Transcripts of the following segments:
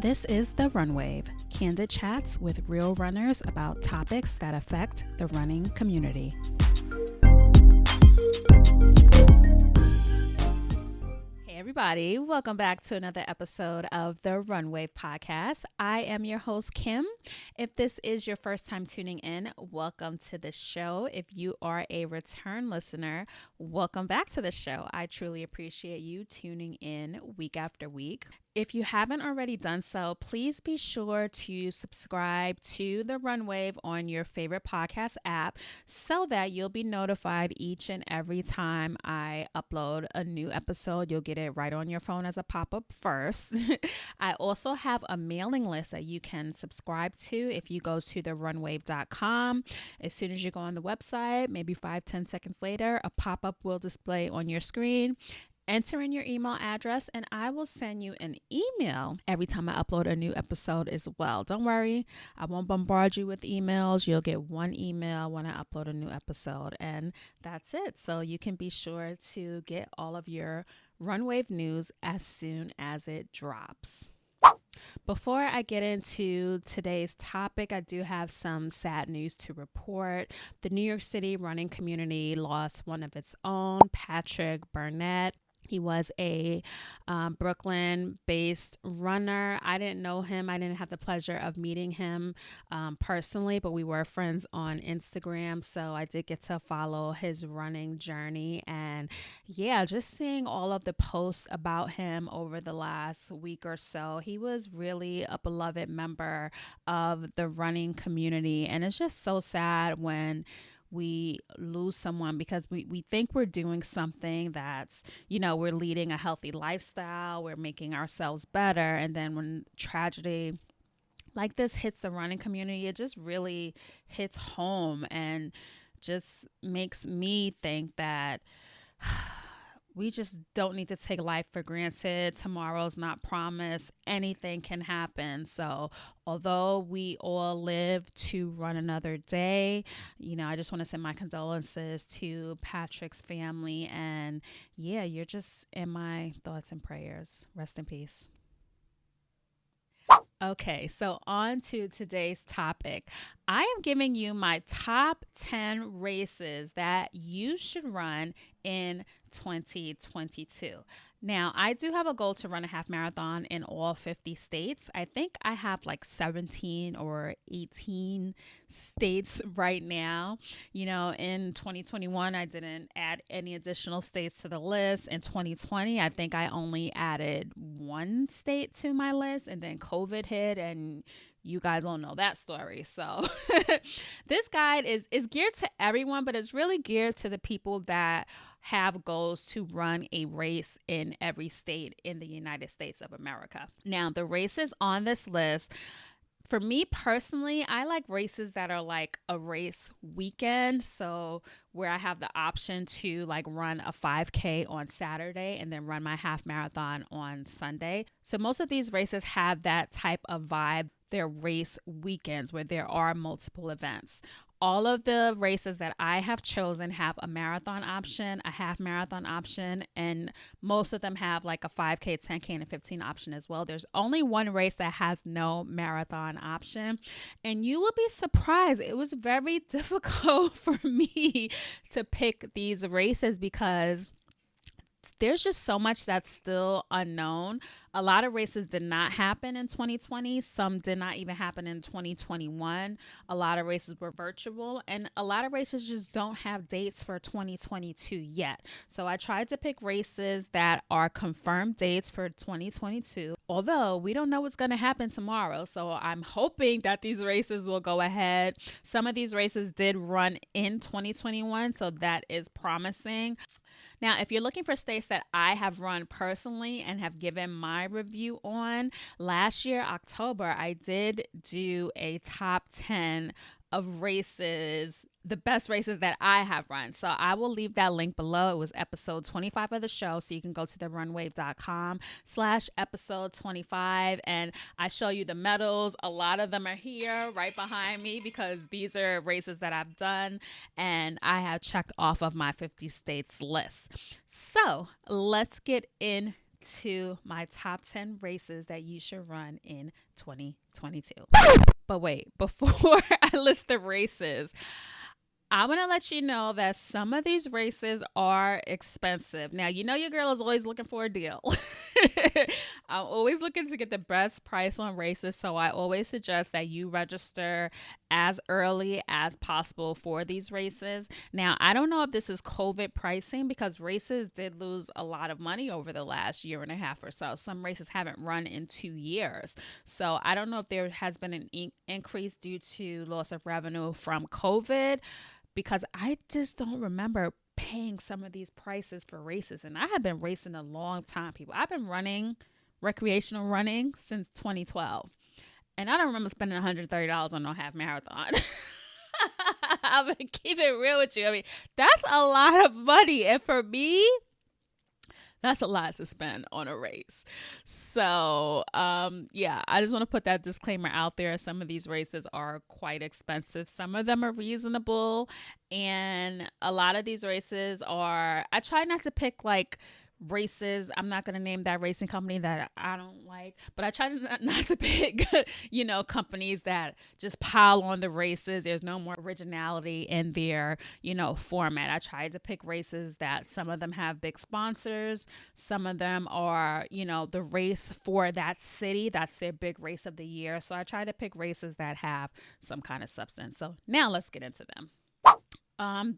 This is The Run Wave, candid chats with real runners about topics that affect the running community. Hey everybody, welcome back to another episode of the Run Wave podcast. I am your host, Kim. If this is your first time tuning in, welcome to the show. If you are a return listener, welcome back to the show. I truly appreciate you tuning in week after week. If you haven't already done so, please be sure to subscribe to the Run Wave on your favorite podcast app so that you'll be notified each and every time I upload a new episode. You'll get it right on your phone as a pop-up first. I also have a mailing list that you can subscribe to if you go to therunwave.com. As soon as you go on the website, maybe 5-10 seconds later, a pop-up will display on your screen. Enter in your email address and I will send you an email every time I upload a new episode as well. Don't worry, I won't bombard you with emails. You'll get one email when I upload a new episode and that's it. So you can be sure to get all of your Run Wave news as soon as it drops. Before I get into today's topic, I do have some sad news to report. The New York City running community lost one of its own, Patrick Burnett. He was a Brooklyn-based runner. I didn't know him. I didn't have the pleasure of meeting him personally, but we were friends on Instagram. So I did get to follow his running journey. And yeah, just seeing all of the posts about him over the last week or so, he was really a beloved member of the running community. And it's just so sad when we lose someone because we think we're doing something that's, we're leading a healthy lifestyle, we're making ourselves better. And then when tragedy like this hits the running community, it just really hits home and just makes me think that we just don't need to take life for granted. Tomorrow's not promised. Anything can happen. So although we all live to run another day, I just want to send my condolences to Patrick's family. And yeah, you're just in my thoughts and prayers. Rest in peace. Okay, so on to today's topic. I am giving you my top 10 races that you should run in 2022. Now, I do have a goal to run a half marathon in all 50 states. I think I have like 17 or 18 states right now. In 2021, I didn't add any additional states to the list. In 2020, I think I only added one state to my list, and then COVID hit and you guys all know that story. So this guide is geared to everyone, but it's really geared to the people that have goals to run a race in every state in the United States of America. Now, the races on this list, for me personally, I like races that are like a race weekend. So where I have the option to like run a 5K on Saturday and then run my half marathon on Sunday. So most of these races have that type of vibe. They're race weekends where there are multiple events. All of the races that I have chosen have a marathon option, a half marathon option, and most of them have like a 5K, 10K, and a 15 option as well. There's only one race that has no marathon option, and you will be surprised. It was very difficult for me to pick these races because there's just so much that's still unknown. A lot of races did not happen in 2020. Some did not even happen in 2021. A lot of races were virtual, and a lot of races just don't have dates for 2022 yet. So I tried to pick races that are confirmed dates for 2022, although we don't know what's going to happen tomorrow. So I'm hoping that these races will go ahead. Some of these races did run in 2021, so that is promising. Now, if you're looking for states that I have run personally and have given my review on, last year, October, I did do a top 10 of races, the best races that I have run. So I will leave that link below. It was episode 25 of the show. So you can go to therunwave.com/episode 25. And I show you the medals. A lot of them are here right behind me because these are races that I've done and I have checked off of my 50 states list. So let's get into to my top 10 races that you should run in 2022. But wait, before I list the races, I'm going to let you know that some of these races are expensive. Now, you know your girl is always looking for a deal. I'm always looking to get the best price on races, so I always suggest that you register as early as possible for these races. Now, I don't know if this is COVID pricing because races did lose a lot of money over the last year and a half or so. Some races haven't run in 2 years. So I don't know if there has been an increase due to loss of revenue from COVID, because I just don't remember paying some of these prices for races. And I have been racing a long time, people. I've been running recreational running since 2012. And I don't remember spending $130 on no half marathon. I'm going to keep it real with you. I mean, that's a lot of money. And for me, that's a lot to spend on a race. So, yeah, I just want to put that disclaimer out there. Some of these races are quite expensive. Some of them are reasonable. And a lot of these races are, I try not to pick like races. I'm not going to name that racing company that I don't like, but I try not to pick, companies that just pile on the races. There's no more originality in their, format. I try to pick races that some of them have big sponsors. Some of them are, the race for that city. That's their big race of the year. So I try to pick races that have some kind of substance. So now let's get into them.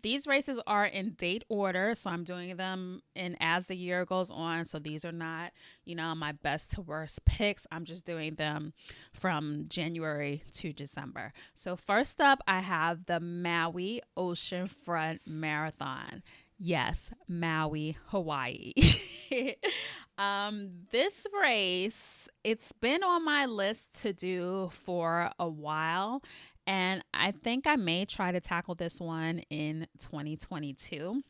These races are in date order, so I'm doing them in as the year goes on. So these are not, my best to worst picks. I'm just doing them from January to December. So first up, I have the Maui Oceanfront Marathon. Yes, Maui, Hawaii. This race, it's been on my list to do for a while. And I think I may try to tackle this one in 2022.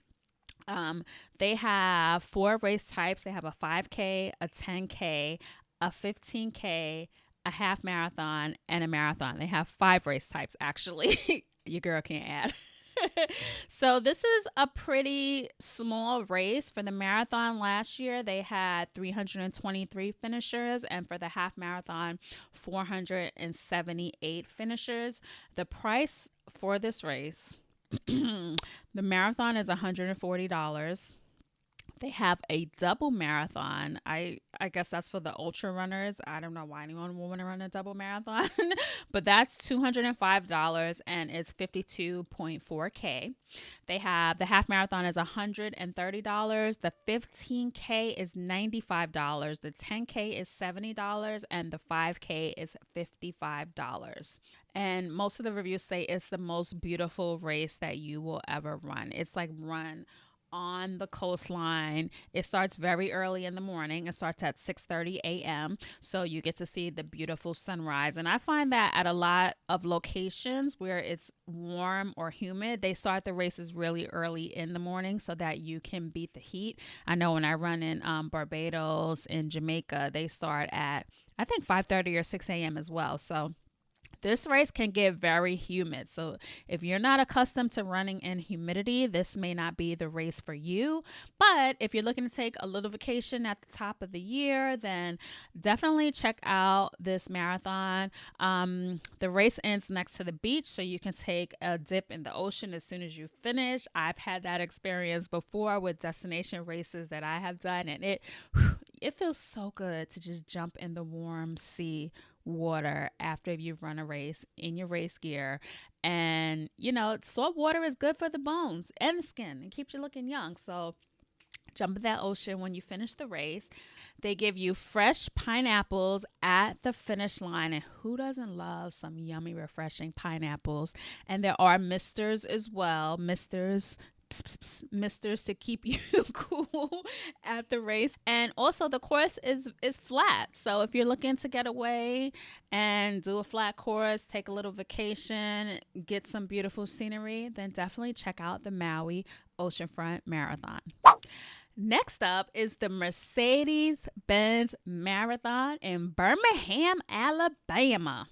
They have 4 race types. They have a 5K, a 10K, a 15K, a half marathon, and a marathon. They have 5 race types, actually. Your girl can't add. So this is a pretty small race. For the marathon last year, they had 323 finishers, and for the half marathon, 478 finishers. The price for this race, the marathon is $140. They have a double marathon. I guess that's for the ultra runners. I don't know why anyone would want to run a double marathon, but that's $205 and it's 52.4K. They have the half marathon is $130. The 15K is $95. The 10K is $70 and the 5K is $55. And most of the reviews say it's the most beautiful race that you will ever run. It's like run on the coastline. It starts very early in the morning. It starts at 6:30 a.m. So you get to see the beautiful sunrise. And I find that at a lot of locations where it's warm or humid, they start the races really early in the morning so that you can beat the heat. I know when I run in Barbados, in Jamaica, they start at, I think, 5:30 or 6 a.m. as well. So this race can get very humid. So if you're not accustomed to running in humidity, this may not be the race for you. But if you're looking to take a little vacation at the top of the year, then definitely check out this marathon. The race ends next to the beach, so you can take a dip in the ocean as soon as you finish. I've had that experience before with destination races that I have done, and it feels so good to just jump in the warm sea water after you've run a race in your race gear. And salt water is good for the bones and the skin and keeps you looking young. So jump in that ocean when you finish the race. They give you fresh pineapples at the finish line, and who doesn't love some yummy, refreshing pineapples? And there are misters as well. Misters to keep you cool at the race. And also the course is flat, so if you're looking to get away and do a flat course, take a little vacation, get some beautiful scenery, then definitely check out the Maui Oceanfront Marathon. Next up is the Mercedes-Benz Marathon in Birmingham, Alabama.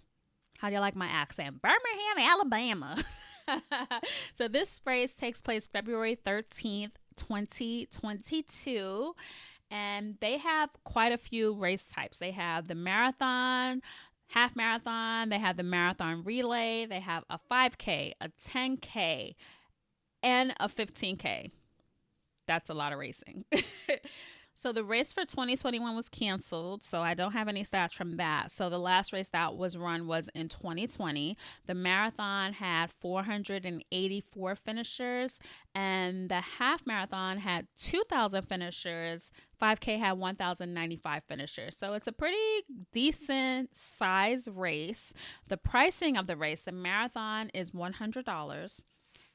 How do you like my accent? Birmingham, Alabama. So this race takes place February 13th, 2022. And they have quite a few race types. They have the marathon, half marathon, they have the marathon relay, they have a 5K, a 10K, and a 15K. That's a lot of racing. So the race for 2021 was canceled, so I don't have any stats from that. So the last race that was run was in 2020. The marathon had 484 finishers, and the half marathon had 2,000 finishers. 5K had 1,095 finishers. So it's a pretty decent size race. The pricing of the race, the marathon is $100.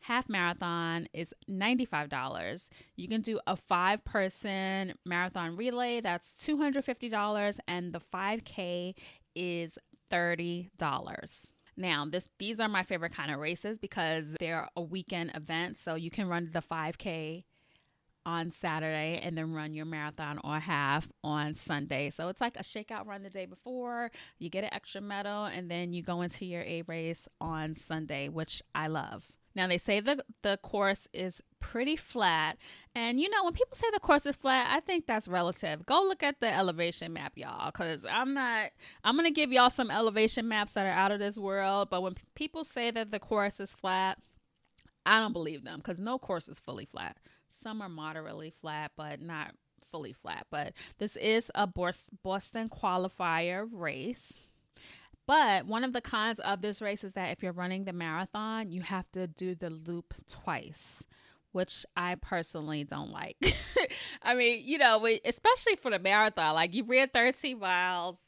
Half marathon is $95. You can do a 5-person marathon relay. That's $250. And the 5K is $30. Now, these are my favorite kind of races because they're a weekend event. So you can run the 5K on Saturday and then run your marathon or half on Sunday. So it's like a shakeout run the day before. You get an extra medal and then you go into your A race on Sunday, which I love. Now, they say the course is pretty flat. And, when people say the course is flat, I think that's relative. Go look at the elevation map, y'all, because I'm going to give y'all some elevation maps that are out of this world. But when people say that the course is flat, I don't believe them because no course is fully flat. Some are moderately flat, but not fully flat. But this is a Boston qualifier race. But one of the cons of this race is that if you're running the marathon, you have to do the loop twice, which I personally don't like. I mean, especially for the marathon, like you ran 13 miles,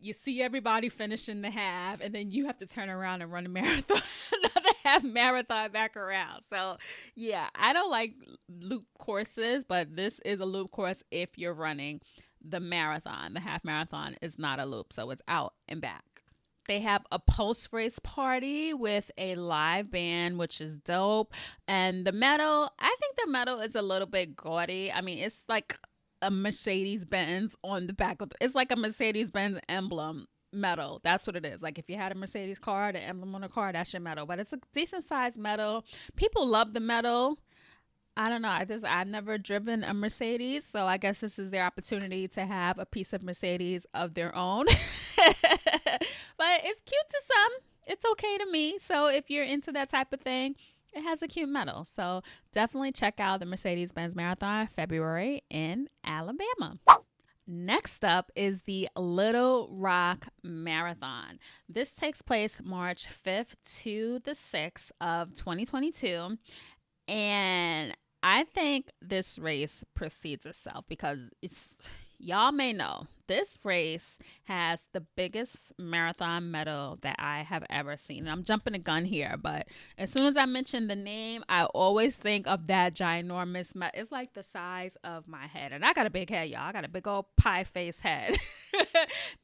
you see everybody finishing the half, and then you have to turn around and run a marathon, another half marathon back around. So yeah, I don't like loop courses, but this is a loop course if you're running the marathon. The half marathon is not a loop, so it's out and back. They have a post-race party with a live band, which is dope. And the medal, I think the medal is a little bit gaudy. I mean, it's like a Mercedes-Benz on the back of it's like a Mercedes-Benz emblem medal. That's what it is. Like if you had a Mercedes car, the emblem on the car, that's your medal. But it's a decent sized medal. People love the medal. I don't know. I've never driven a Mercedes, so I guess this is their opportunity to have a piece of Mercedes of their own. But it's cute to some. It's okay to me. So if you're into that type of thing, it has a cute medal. So definitely check out the Mercedes-Benz Marathon February in Alabama. Next up is the Little Rock Marathon. This takes place March 5th to the 6th of 2022. And I think this race precedes itself because y'all may know, this race has the biggest marathon medal that I have ever seen. And I'm jumping the gun here, but as soon as I mention the name, I always think of that ginormous medal. It's like the size of my head. And I got a big head, y'all. I got a big old pie face head.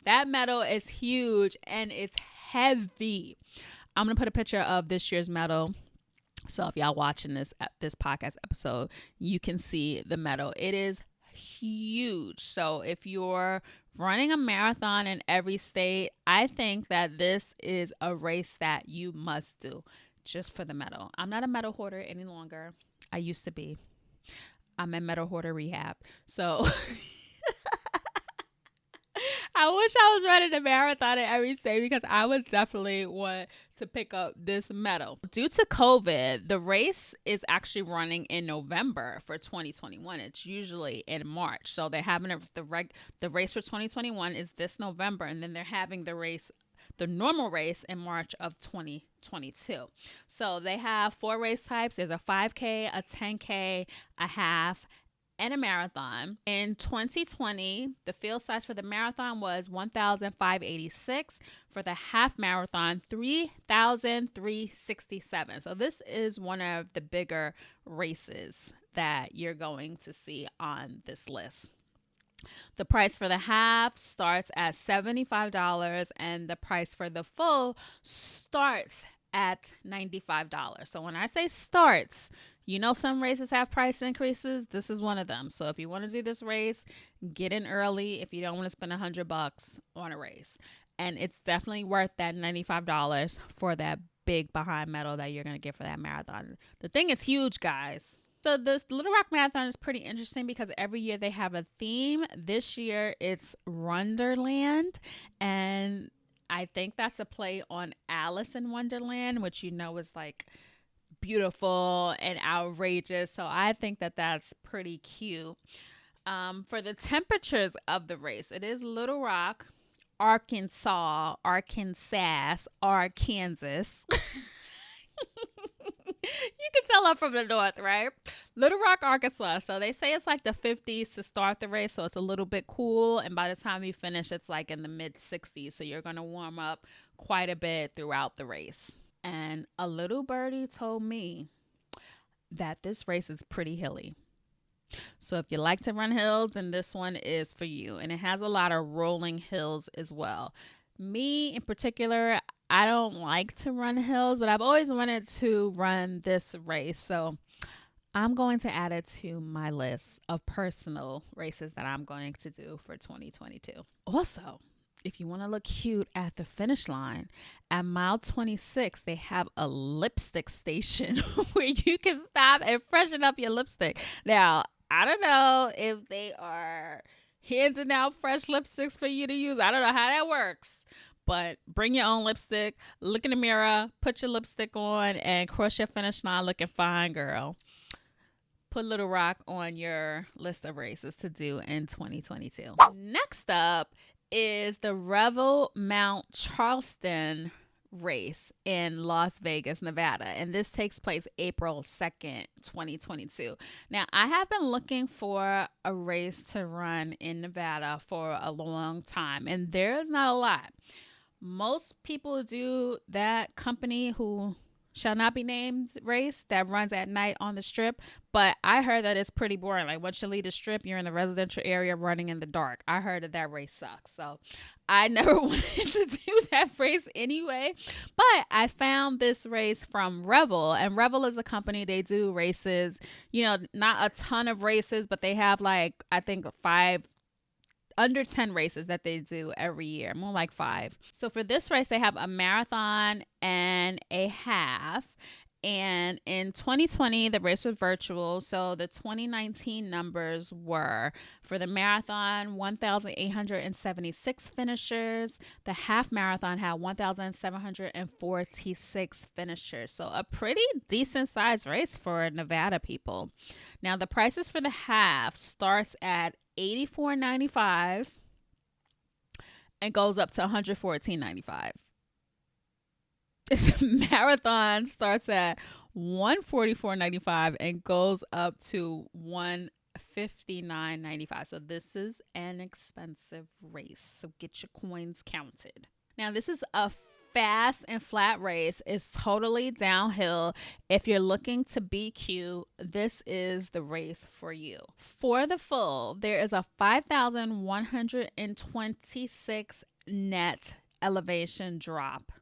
That medal is huge and it's heavy. I'm going to put a picture of this year's medal. So if y'all watching this podcast episode, you can see the medal. It is huge. So if you're running a marathon in every state, I think that this is a race that you must do just for the medal. I'm not a medal hoarder any longer. I used to be. I'm in medal hoarder rehab. So I wish I was running a marathon in every state because I would definitely want to pick up this medal. Due to COVID, the race is actually running in November for 2021. It's usually in March. So they're having the race for 2021 is this November, and then they're having the normal race in March of 2022. So they have 4 race types. There's a 5K, a 10K, a half, and a marathon. In 2020, the field size for the marathon was 1,586. For the half marathon, 3,367. So this is one of the bigger races that you're going to see on this list. The price for the half starts at $75 and the price for the full starts at $95. So when I say starts, some races have price increases. This is one of them. So if you want to do this race, get in early if you don't want to spend $100 on a race. And it's definitely worth that $95 for that big behind medal that you're going to get for that marathon. The thing is huge, guys. So this Little Rock Marathon is pretty interesting because every year they have a theme. This year it's Wonderland, and I think that's a play on Alice in Wonderland, which is like beautiful and outrageous. So I think that that's pretty cute. For the temperatures of the race, it is Little Rock, Arkansas, Arkansas. You can tell I'm from the north, right? Little Rock, Arkansas. So they say it's like the 50s to start the race. So it's a little bit cool. And by the time you finish, it's like in the mid 60s. So you're going to warm up quite a bit throughout the race. And a little birdie told me that this race is pretty hilly. So if you like to run hills, then this one is for you. And it has a lot of rolling hills as well. Me in particular, I don't like to run hills, but I've always wanted to run this race. So I'm going to add it to my list of personal races that I'm going to do for 2022. Also, if you want to look cute at the finish line, at mile 26, they have a lipstick station where you can stop and freshen up your lipstick. Now, I don't know if they are handing out fresh lipsticks for you to use. I don't know how that works. But bring your own lipstick, look in the mirror, put your lipstick on, and cross your finish line looking fine, girl. Put Little Rock on your list of races to do in 2022. Next up is the Revel Mount Charleston race in Las Vegas, Nevada. And this takes place April 2nd, 2022. Now, I have been looking for a race to run in Nevada for a long time, and there's not a lot. Most people do that company who shall not be named race that runs at night on the strip, but I heard that it's pretty boring. Like once you leave the strip, you're in a residential area running in the dark. I heard that race sucks, so I never wanted to do that race anyway. But I found this race from Revel, and Revel is a company. They do races, not a ton of races, but they have like I think under 10 races that they do every year, more like 5. So for this race, they have a marathon and a half. And in 2020, the race was virtual. So the 2019 numbers were for the marathon, 1,876 finishers. The half marathon had 1,746 finishers. So a pretty decent sized race for Nevada people. Now the prices for the half starts at $84.95 and goes up to $114.95. The marathon starts at $144.95 and goes up to $159.95. So this is an expensive race. So get your coins counted. Now this is a fast and flat race. Is totally downhill. If you're looking to be cute, this is the race for you. For the full, there is a 5,126 net elevation drop.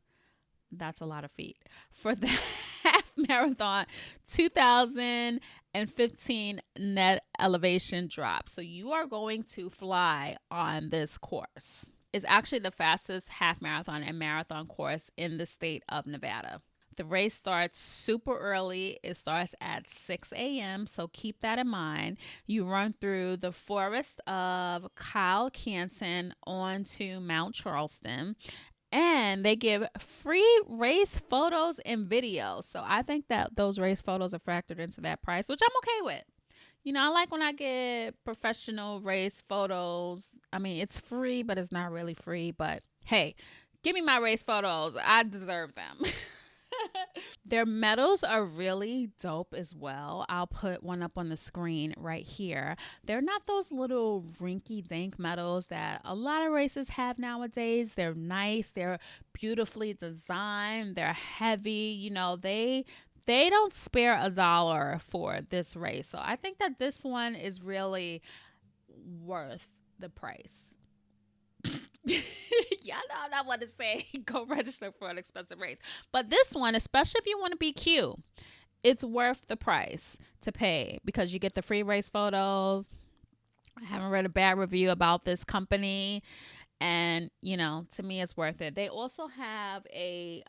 That's a lot of feet. For the half marathon, 2,015 net elevation drop. So you are going to fly on this course. It's actually the fastest half marathon and marathon course in the state of Nevada. The race starts super early. It starts at 6 a.m., so keep that in mind. You run through the forest of Kyle Canton onto Mount Charleston, and they give free race photos and videos. So I think that those race photos are factored into that price, which I'm okay with. I like when I get professional race photos. I mean, it's free, but it's not really free. But hey, give me my race photos. I deserve them. Their medals are really dope as well. I'll put one up on the screen right here. They're not those little rinky-dink medals that a lot of races have nowadays. They're nice. They're beautifully designed. They're heavy. They don't spare a dollar for this race. So I think that this one is really worth the price. Y'all know what I want to say. Go register for an expensive race. But this one, especially if you want to be cute, it's worth the price to pay because you get the free race photos. I haven't read a bad review about this company. And to me it's worth it. They also have a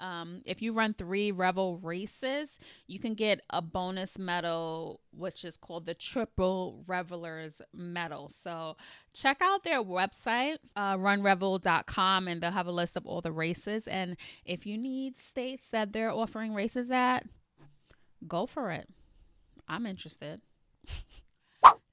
if you run 3 Revel races, you can get a bonus medal, which is called the Triple Revelers medal. So check out their website, runrevel.com, and they'll have a list of all the races. And if you need states that they're offering races at, go for it. I'm interested.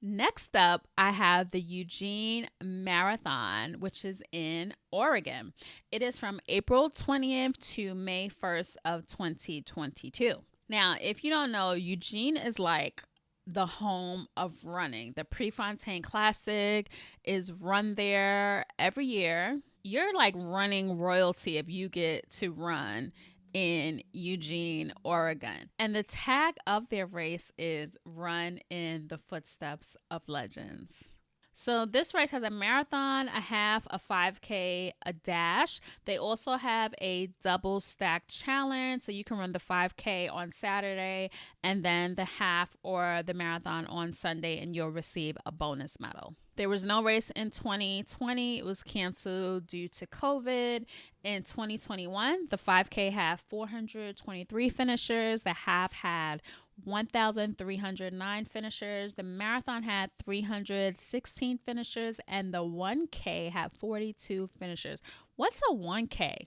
Next up, I have the Eugene Marathon, which is in Oregon. It is from April 20th to May 1st of 2022. Now, if you don't know, Eugene is like the home of running. The Prefontaine Classic is run there every year. You're like running royalty if you get to run in Eugene, Oregon. And the tag of their race is Run in the Footsteps of Legends. So this race has a marathon, a half, a 5K, a dash. They also have a double stack challenge. So you can run the 5K on Saturday and then the half or the marathon on Sunday, and you'll receive a bonus medal. There was no race in 2020. It was canceled due to COVID. In 2021, the 5K had 423 finishers. The half had 1,309 finishers. The marathon had 316 finishers, and the 1K had 42 finishers. What's a 1K?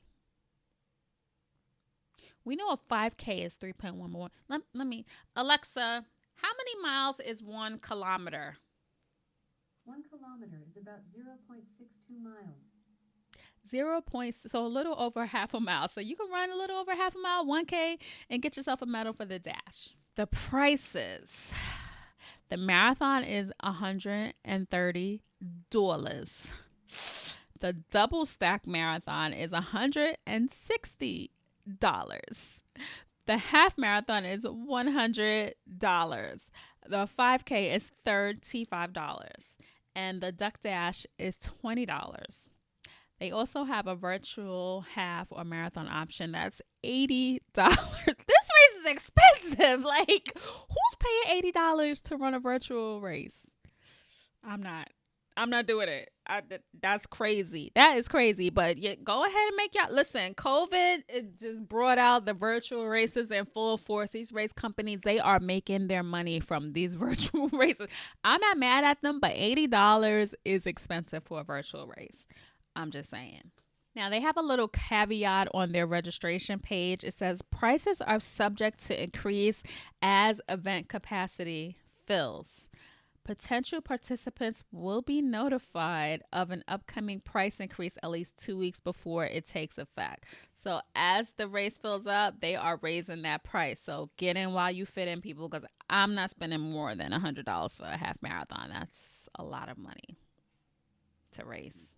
We know a 5K is 3.1. Let me, Alexa, how many miles is 1 kilometer? 1 kilometer is about 0.62 miles. So a little over half a mile. So you can run a little over half a mile, 1K, and get yourself a medal for the dash. The prices. The marathon is $130. The double stack marathon is $160. The half marathon is $100. The 5K is $35. And the duck dash is $20. They also have a virtual half or marathon option that's $80. This race is expensive. Like, who's paying $80 to run a virtual race? I'm not doing it. That's crazy. That is crazy. But go ahead and make y'all listen. COVID, it just brought out the virtual races in full force. These race companies, they are making their money from these virtual races. I'm not mad at them, but $80 is expensive for a virtual race. I'm just saying. Now, they have a little caveat on their registration page. It says prices are subject to increase as event capacity fills. Potential participants will be notified of an upcoming price increase at least 2 weeks before it takes effect. So as the race fills up, they are raising that price. So get in while you fit in, people, because I'm not spending more than $100 for a half marathon. That's a lot of money to race.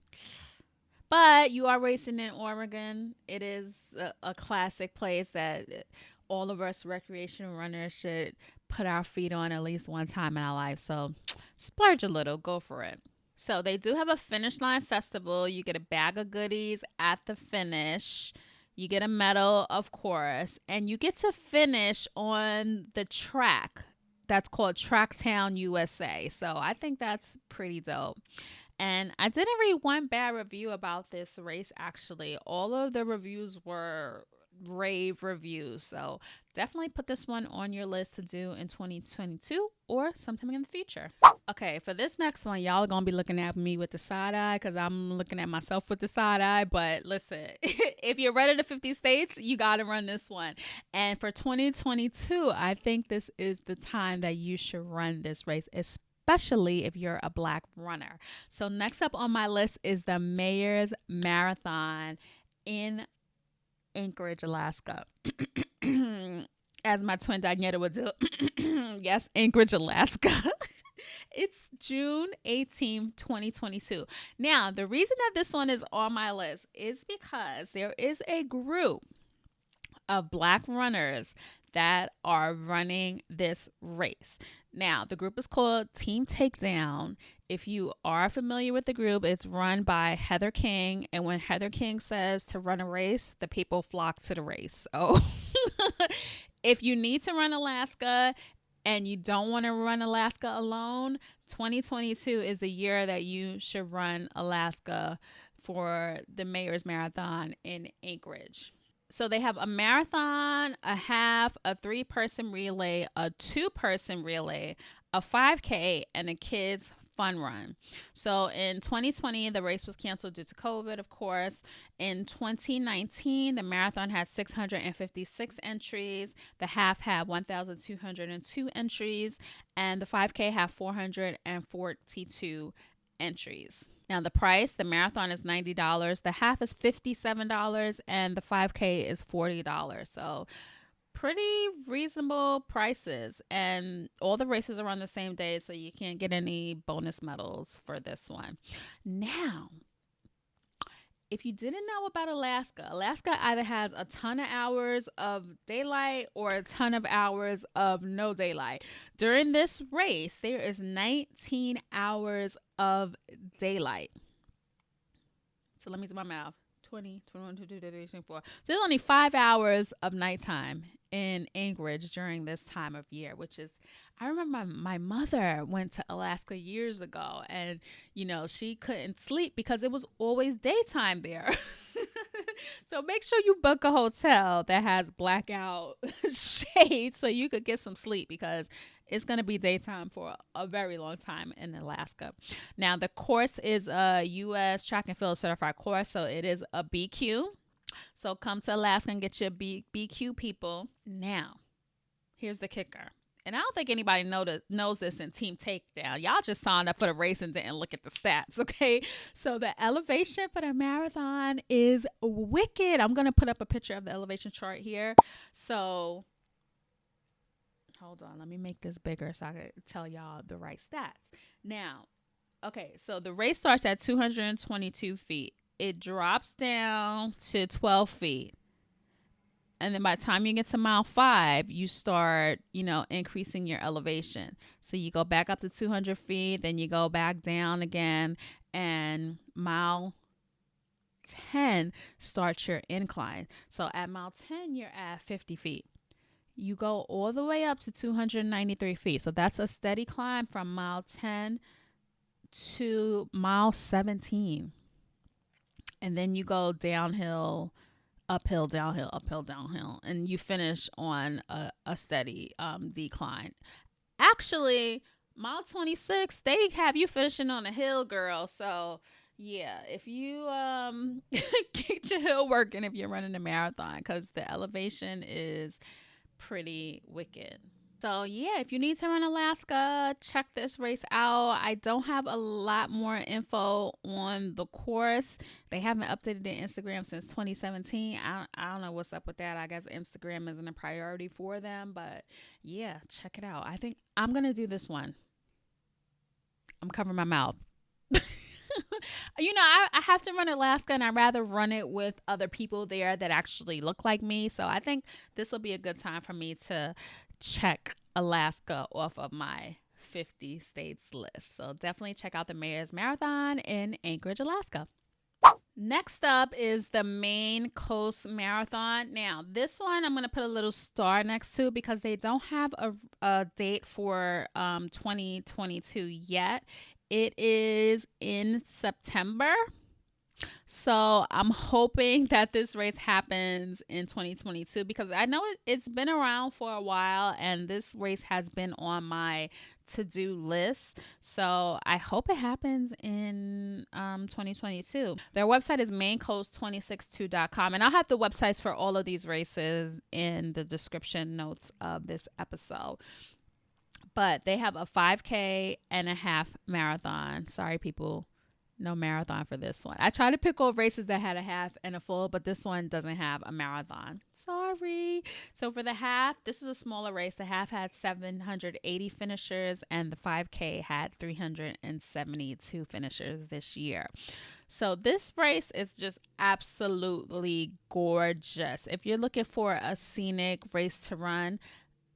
But you are racing in Oregon. It is a classic place that all of us recreational runners should put our feet on at least one time in our life. So splurge a little, go for it. So they do have a finish line festival. You get a bag of goodies at the finish. You get a medal, of course, and you get to finish on the track that's called Tracktown USA. So I think that's pretty dope. And I didn't read one bad review about this race, actually. All of the reviews were rave reviews. So definitely put this one on your list to do in 2022 or sometime in the future. Okay, for this next one, y'all are going to be looking at me with the side eye because I'm looking at myself with the side eye. But listen, if you're ready to 50 states, you got to run this one. And for 2022, I think this is the time that you should run this race, especially if you're a Black runner. So next up on my list is the Mayor's Marathon in Anchorage, Alaska. As my twin Daniela would do. Yes, Anchorage, Alaska. It's June 18th, 2022. Now, the reason that this one is on my list is because there is a group of Black runners that are running this race. Now, the group is called Team Takedown. If you are familiar with the group, it's run by Heather King. And when Heather King says to run a race, the people flock to the race. So if you need to run Alaska and you don't want to run Alaska alone, 2022 is the year that you should run Alaska for the Mayor's Marathon in Anchorage. So they have a marathon, a half, a 3-person relay, a 2-person relay, a 5K, and a kids fun run. So in 2020, the race was canceled due to COVID, of course. In 2019, the marathon had 656 entries. The half had 1,202 entries, and the 5K had 442 entries. Now, the price, the marathon is $90, the half is $57, and the 5K is $40. So pretty reasonable prices. And all the races are on the same day, so you can't get any bonus medals for this one. Now, if you didn't know about Alaska either has a ton of hours of daylight or a ton of hours of no daylight. During this race, there is 19 hours of daylight. So let me do my math. 20, 21, 22, 23, 24. So there's only 5 hours of nighttime in Anchorage during this time of year, which is, I remember my mother went to Alaska years ago, and, you know, she couldn't sleep because it was always daytime there. So make sure you book a hotel that has blackout shades so you could get some sleep, because it's going to be daytime for a very long time in Alaska. Now, the course is a U.S. track and field certified course, so it is a BQ. So come to Alaska and get your BQ, people. Now, here's the kicker. And I don't think anybody knows this in Team Takedown. Y'all just signed up for the race and didn't look at the stats, okay? So the elevation for the marathon is wicked. I'm going to put up a picture of the elevation chart here. So hold on. Let me make this bigger so I can tell y'all the right stats. Now, okay, so the race starts at 222 feet. It drops down to 12 feet. And then by the time you get to mile 5, you start, increasing your elevation. So you go back up to 200 feet, then you go back down again. And mile 10 starts your incline. So at mile 10, you're at 50 feet. You go all the way up to 293 feet. So that's a steady climb from mile 10 to mile 17. And then you go downhill, uphill, downhill, uphill, downhill, and you finish on a steady decline. Actually, mile 26, they have you finishing on a hill, girl. So yeah, if you get your hill working if you're running a marathon, because the elevation is pretty wicked. So yeah, if you need to run Alaska, check this race out. I don't have a lot more info on the course. They haven't updated their Instagram since 2017. I don't know what's up with that. I guess Instagram isn't a priority for them, but yeah, check it out. I think I'm going to do this one. I'm covering my mouth. I have to run Alaska, and I'd rather run it with other people there that actually look like me. So I think this will be a good time for me to check Alaska off of my 50 states list. So definitely check out the Mayor's Marathon in Anchorage, Alaska. Next up is the Maine Coast Marathon. Now, this one I'm going to put a little star next to because they don't have a date for 2022 yet. It is in September. So I'm hoping that this race happens in 2022 because I know it's been around for a while and this race has been on my to-do list. So I hope it happens in 2022. Their website is maincoast262.com, and I'll have the websites for all of these races in the description notes of this episode. But they have a 5K and a half marathon. Sorry, people. No marathon for this one. I tried to pick all races that had a half and a full, but this one doesn't have a marathon. Sorry. So for the half, this is a smaller race. The half had 780 finishers and the 5K had 372 finishers this year. So this race is just absolutely gorgeous. If you're looking for a scenic race to run,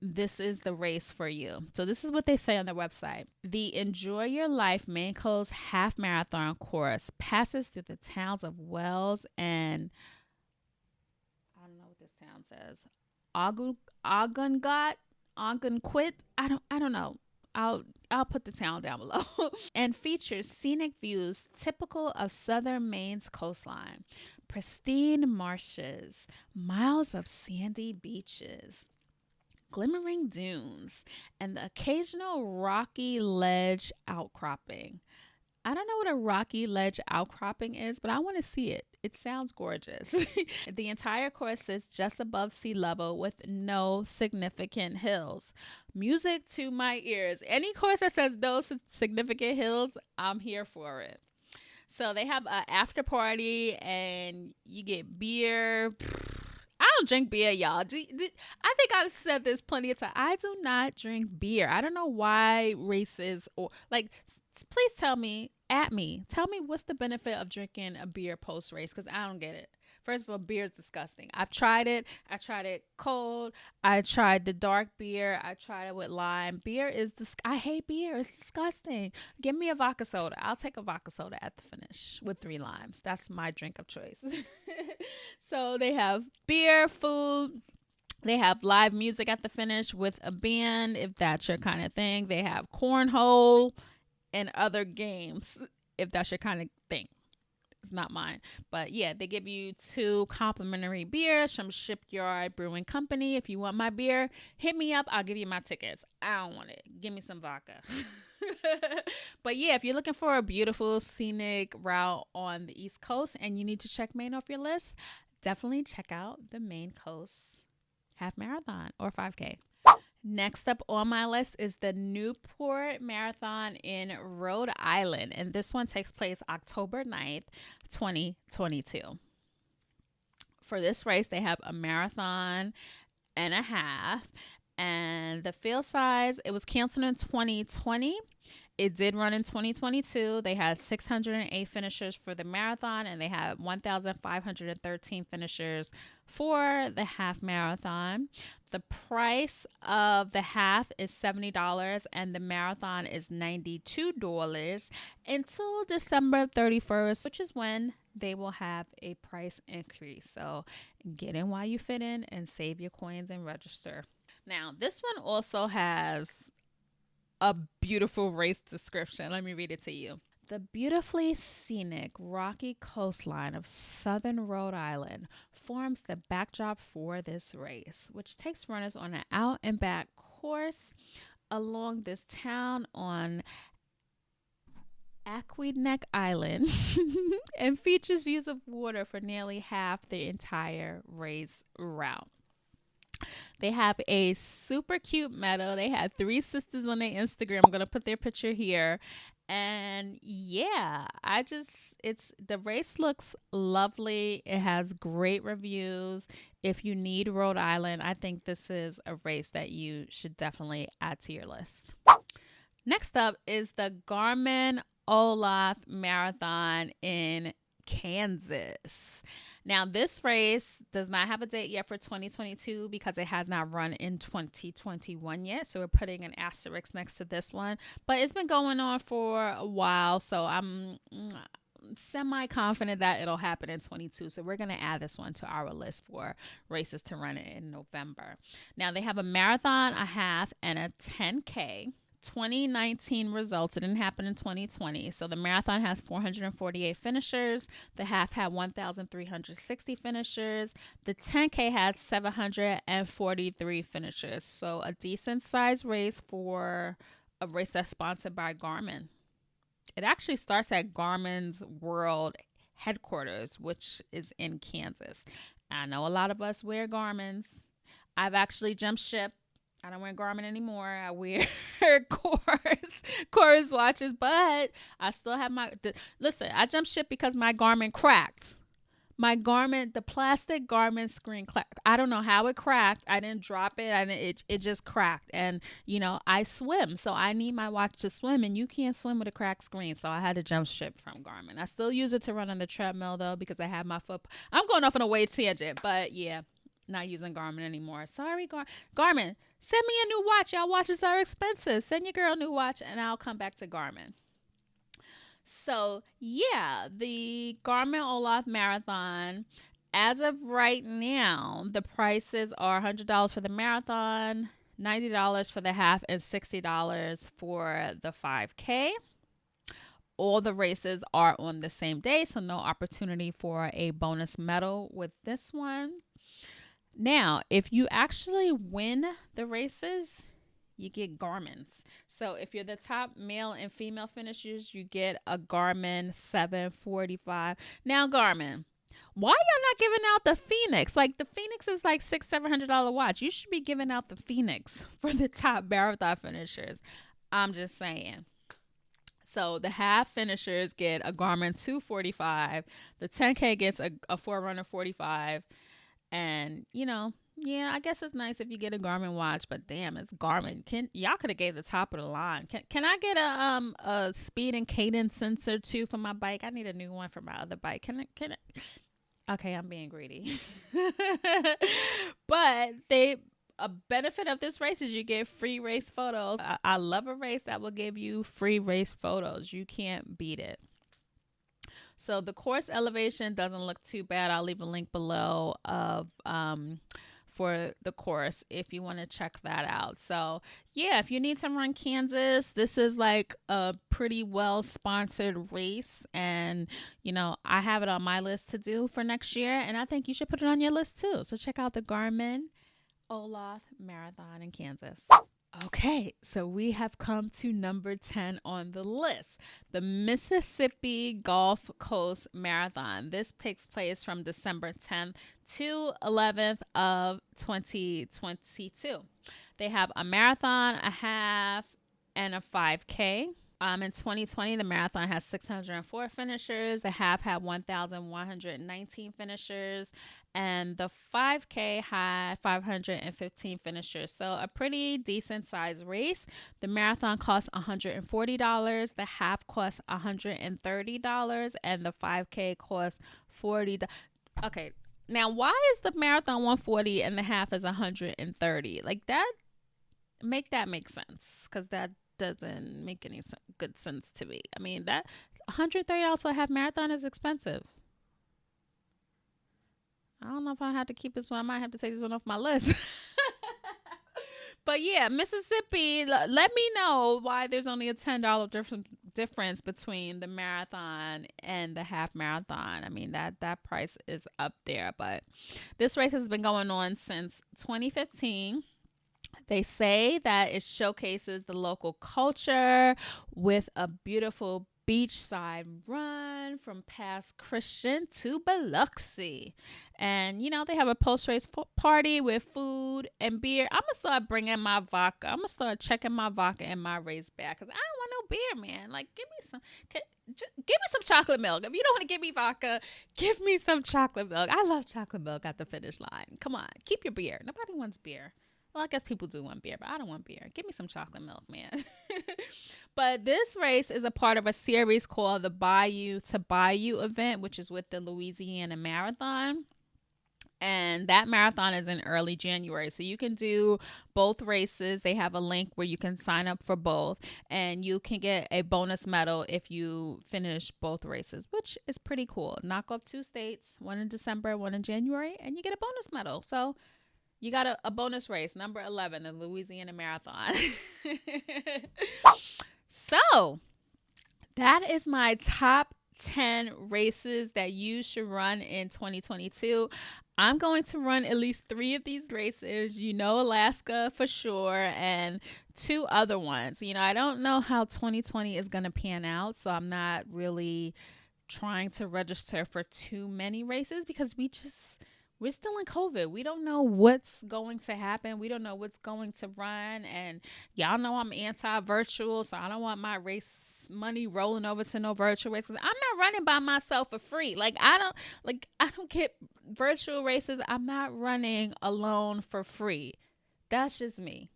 this is the race for you. So this is what they say on their website. The Enjoy Your Life Maine Coast Half Marathon course passes through the towns of Wells and I don't know what this town says. Ogunquit. I don't know. I'll put the town down below. And features scenic views typical of southern Maine's coastline. Pristine marshes, miles of sandy beaches, glimmering dunes, and the occasional rocky ledge outcropping. I don't know what a rocky ledge outcropping is, but I want to see it. It sounds gorgeous. The entire course sits just above sea level with no significant hills. Music to my ears. Any course that says no significant hills, I'm here for it. So they have an after party and you get beer. I don't drink beer, y'all. I think I've said this plenty of times. I do not drink beer. I don't know why races or like, please tell me what's the benefit of drinking a beer post race, because I don't get it. First of all, beer is disgusting. I've tried it. I tried it cold. I tried the dark beer. I tried it with lime. Beer is I hate beer. It's disgusting. Give me a vodka soda. I'll take a vodka soda at the finish with 3 limes. That's my drink of choice. So they have beer, food. They have live music at the finish with a band, if that's your kind of thing. They have cornhole and other games, if that's your kind of thing. It's not mine. But yeah, they give you 2 complimentary beers from Shipyard Brewing Company. If you want my beer, hit me up. I'll give you my tickets. I don't want it. Give me some vodka. But yeah, if you're looking for a beautiful scenic route on the East Coast and you need to check Maine off your list, definitely check out the Maine Coast Half Marathon or 5K. Next up on my list is the Newport Marathon in Rhode Island. And this one takes place October 9th, 2022. For this race, they have a marathon and a half. And the field size, it was canceled in 2020. It did run in 2022. They had 608 finishers for the marathon, and they had 1,513 finishers for the half marathon. The price of the half is $70 and the marathon is $92 until December 31st, which is when they will have a price increase. So get in while you fit in and save your coins and register. Now, this one also has a beautiful race description. Let me read it to you. The beautifully scenic rocky coastline of southern Rhode Island forms the backdrop for this race, which takes runners on an out and back course along this town on Aquidneck Island and features views of water for nearly half the entire race route. They have a super cute medal. They had 3 sisters on their Instagram. I'm going to put their picture here. And yeah, the race looks lovely. It has great reviews. If you need Rhode Island, I think this is a race that you should definitely add to your list. Next up is the Garmin Olaf Marathon in Kansas. Now, this race does not have a date yet for 2022 because it has not run in 2021 yet. So we're putting an asterisk next to this one. But it's been going on for a while, so I'm semi-confident that it'll happen in 22. So we're going to add this one to our list for races to run in November. Now, they have a marathon, a half, and a 10K. 2019 results. It didn't happen in 2020. So the marathon has 448 finishers. The half had 1,360 finishers. The 10K had 743 finishers. So a decent sized race for a race that's sponsored by Garmin. It actually starts at Garmin's World headquarters, which is in Kansas. I know a lot of us wear Garmin's. I've actually jumped ship. I don't wear Garmin anymore. I wear Course watches, but I still have listen, I jumped ship because my Garmin cracked. The plastic Garmin screen cracked. I don't know how it cracked. I didn't drop it. It just cracked. And, I swim, so I need my watch to swim, and you can't swim with a cracked screen, so I had to jump ship from Garmin. I still use it to run on the treadmill, though, because I have my foot. I'm going off on a way tangent, but yeah. Not using Garmin anymore. Sorry, Garmin. Send me a new watch. Y'all watches are expensive. Send your girl a new watch and I'll come back to Garmin. So, yeah, the Garmin Olaf Marathon, as of right now, the prices are $100 for the marathon, $90 for the half and $60 for the 5K. All the races are on the same day, so no opportunity for a bonus medal with this one. Now, if you actually win the races, you get Garmins. So if you're the top male and female finishers, you get a Garmin 745. Now, Garmin, why y'all not giving out the Phoenix? Like, the Phoenix is like $600-700 watch. You should be giving out the Phoenix for the top marathon finishers. I'm just saying. So the half finishers get a Garmin 245. The 10K gets a Forerunner 45. And, yeah, I guess it's nice if you get a Garmin watch, but damn, it's Garmin. Y'all could have gave the top of the line. Can I get a speed and cadence sensor too for my bike? I need a new one for my other bike. Can I? Okay, I'm being greedy. But a benefit of this race is you get free race photos. I love a race that will give you free race photos. You can't beat it. So the course elevation doesn't look too bad. I'll leave a link below of for the course if you want to check that out. So yeah, if you need to run Kansas, this is like a pretty well sponsored race, and I have it on my list to do for next year, and I think you should put it on your list too. So check out the Garmin Olaf Marathon in Kansas. Okay, so we have come to number 10 on the list, the Mississippi Gulf Coast Marathon. This takes place from December 10th to 11th of 2022. They have a marathon, a half, and a 5K. In 2020, the marathon has 604 finishers. The half had 1,119 finishers. And the 5K had 515 finishers. So a pretty decent sized race. The marathon costs $140. The half costs $130. And the 5K costs $40. Okay. Now, why is the marathon $140 and the half is $130? Like, make sense. Because that doesn't make any good sense to me. I mean, that $130 for a half marathon is expensive. I don't know if I have to keep this one. I might have to take this one off my list. But yeah, Mississippi, let me know why there's only a $10 difference between the marathon and the half marathon. I mean, that price is up there. But this race has been going on since 2015. They say that it showcases the local culture with a beautiful beachside run from Pass Christian to Biloxi. And, they have a post-race party with food and beer. I'm going to start bringing my vodka. I'm going to start checking my vodka in my race bag because I don't want no beer, man. Like, give me some chocolate milk. If you don't want to give me vodka, give me some chocolate milk. I love chocolate milk at the finish line. Come on, keep your beer. Nobody wants beer. Well, I guess people do want beer, but I don't want beer. Give me some chocolate milk, man. But this race is a part of a series called the Bayou to Bayou event, which is with the Louisiana Marathon. And that marathon is in early January. So you can do both races. They have a link where you can sign up for both. And you can get a bonus medal if you finish both races, which is pretty cool. Knock off 2 states, one in December, one in January, and you get a bonus medal. So you got a bonus race, number 11, the Louisiana Marathon. So that is my top 10 races that you should run in 2022. I'm going to run at least 3 of these races, Alaska for sure, and 2 other ones. I don't know how 2020 is going to pan out, so I'm not really trying to register for too many races because we're still in COVID. We don't know what's going to happen. We don't know what's going to run. And y'all know I'm anti-virtual, so I don't want my race money rolling over to no virtual races. I'm not running by myself for free. I don't get virtual races. I'm not running alone for free. That's just me.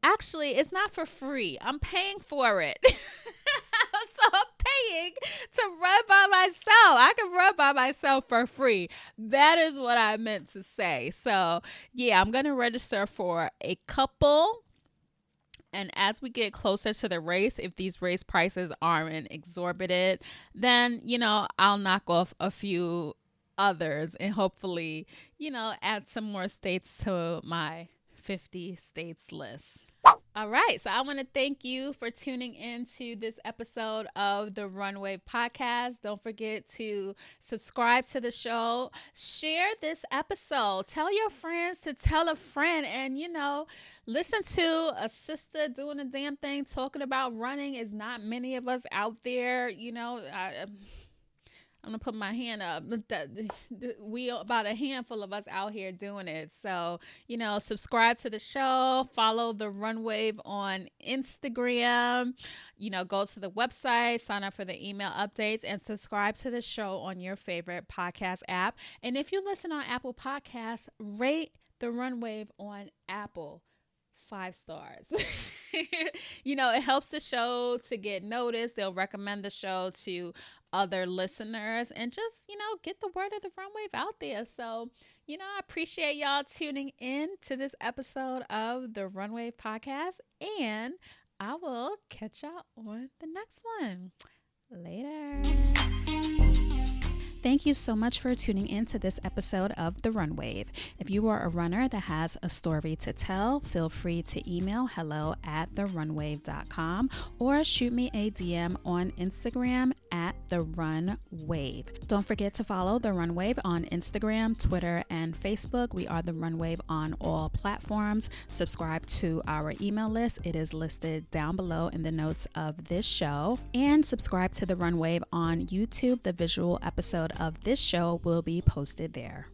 Actually, it's not for free. I'm paying for it. So I'm paying to run by myself. I can run by myself for free. That is what I meant to say. So yeah, I'm going to register for a couple. And as we get closer to the race, if these race prices aren't exorbitant, then, I'll knock off a few others and hopefully, add some more states to my 50 states list. All right, so I want to thank you for tuning into this episode of the Runway Podcast. Don't forget to subscribe to the show, share this episode, tell your friends to tell a friend, and listen to a sister doing a damn thing talking about running. Is not many of us out there. I'm going to put my hand up. We about a handful of us out here doing it. So, subscribe to the show, follow the Runwave on Instagram, go to the website, sign up for the email updates, and subscribe to the show on your favorite podcast app. And if you listen on Apple Podcasts, rate the Runwave on Apple 5 stars. It helps the show to get noticed. They'll recommend the show to other listeners and just, get the word of the Runwave out there. So, I appreciate y'all tuning in to this episode of the Runway Podcast, and I will catch y'all on the next one. Later. Thank you so much for tuning in to this episode of The Runwave. If you are a runner that has a story to tell, feel free to email hello@therunwave.com or shoot me a DM on Instagram @therunwave. Don't forget to follow The Runwave on Instagram, Twitter, and Facebook. We are The Runwave on all platforms. Subscribe to our email list. It is listed down below in the notes of this show. And subscribe to The Runwave on YouTube. The visual episode of this show will be posted there.